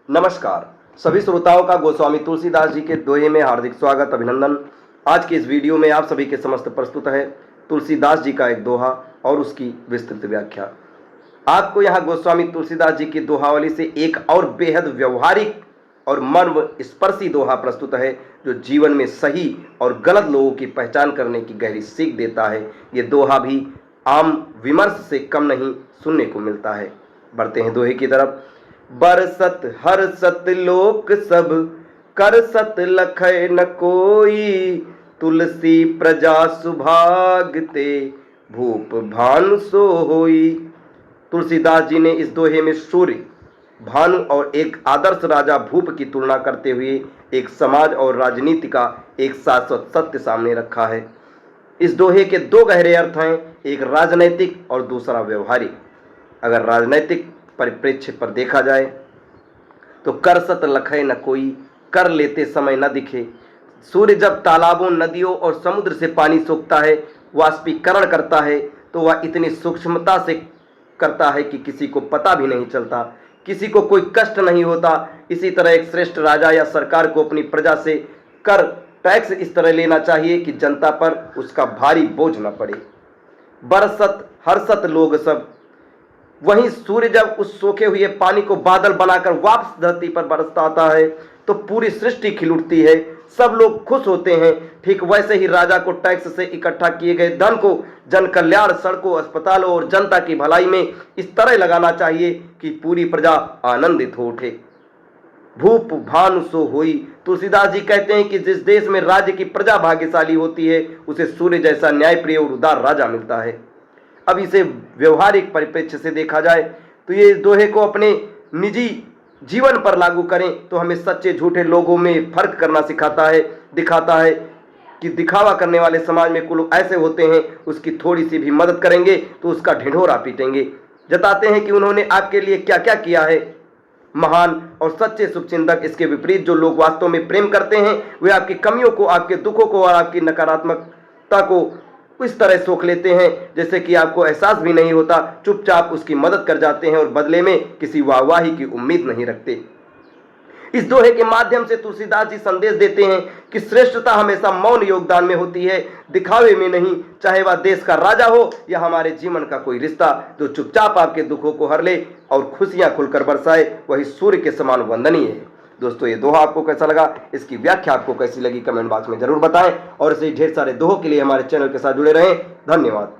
नमस्कार सभी श्रोताओं का गोस्वामी तुलसीदास जी के दोहे में हार्दिक स्वागत अभिनंदन। आज की इस वीडियो में आप सभी के समस्त प्रस्तुत है तुलसीदास जी का एक दोहा और उसकी विस्तृत व्याख्या। आपको यहाँ गोस्वामी तुलसीदास जी की दोहावली से एक और बेहद व्यवहारिक और मर्म स्पर्शी दोहा प्रस्तुत है जो जीवन में सही और गलत लोगों की पहचान करने की गहरी सीख देता है। ये दोहा भी आम विमर्श से कम नहीं सुनने को मिलता है। बढ़ते हैं दोहे की तरफ। बरसत हरसत लोक सब करसत लखै न कोई, तुलसी प्रजा सुभागते भूप भानु सो होई। तुलसीदास जी ने इस दोहे में सूर्य, भानु और एक आदर्श राजा भूप की तुलना करते हुए एक समाज और राजनीति का एक शाश्वत सत्य सामने रखा है। इस दोहे के दो गहरे अर्थ हैं, एक राजनैतिक और दूसरा व्यवहारिक। अगर राजनैतिक परिप्रेक्ष्य पर देखा जाए तो करसत लखै न कोई, कर लेते समय न दिखे। सूर्य जब तालाबों, नदियों और समुद्र से पानी सोखता है, वाष्पीकरण करता है, तो वह इतनी सूक्ष्मता से करता है कि किसी को पता भी नहीं चलता, किसी को कोई कष्ट नहीं होता। इसी तरह एक श्रेष्ठ राजा या सरकार को अपनी प्रजा से कर टैक्स इस तरह लेना चाहिए कि जनता पर उसका भारी बोझ न पड़े। बरसत हरसत लोग सब, वहीं सूर्य जब उस सोखे हुए पानी को बादल बनाकर वापस धरती पर बरसाता है तो पूरी सृष्टि खिल उठती है, सब लोग खुश होते हैं। ठीक वैसे ही राजा को टैक्स से इकट्ठा किए गए धन को जन कल्याण, सड़कों, अस्पतालों और जनता की भलाई में इस तरह लगाना चाहिए कि पूरी प्रजा आनंदित हो उठे। भूप भानु सो होई। तुलसीदास जी कहते हैं कि जिस देश में राज्य की प्रजा भाग्यशाली होती है उसे सूर्य जैसा न्यायप्रिय और उदार राजा मिलता है। अब इसे व्यवहारिक परिप्रेक्ष्य से देखा जाए तो ये दोहे को अपने निजी जीवन पर लागू करें तो हमें सच्चे झूठे लोगों में फर्क करना सिखाता है, दिखाता है कि दिखावा करने वाले समाज में कुछ लोग ऐसे होते हैं, उसकी थोड़ी सी भी मदद करेंगे तो उसका ढिंढोरा पीटेंगे, जताते हैं कि उन्होंने आपके लिए क्या क्या किया है। महान और सच्चे शुभचिंतक इसके विपरीत जो लोग वास्तव में प्रेम करते हैं वे आपकी कमियों को, आपके दुखों को और आपकी नकारात्मकता को इस तरह सोख लेते हैं जैसे कि आपको एहसास भी नहीं होता, चुपचाप उसकी मदद कर जाते हैं और बदले में किसी वाहवाही की उम्मीद नहीं रखते। इस दोहे के माध्यम से तुलसीदास जी संदेश देते हैं कि श्रेष्ठता हमेशा मौन योगदान में होती है, दिखावे में नहीं। चाहे वह देश का राजा हो या हमारे जीवन का कोई रिश्ता, जो चुपचाप आपके दुखों को हर ले और खुशियां खुलकर बरसाए, वही सूर्य के समान वंदनीय है। दोस्तों ये दोहा आपको कैसा लगा, इसकी व्याख्या आपको कैसी लगी, कमेंट बॉक्स में जरूर बताएं और ऐसे ढेर सारे दोहों के लिए हमारे चैनल के साथ जुड़े रहें। धन्यवाद।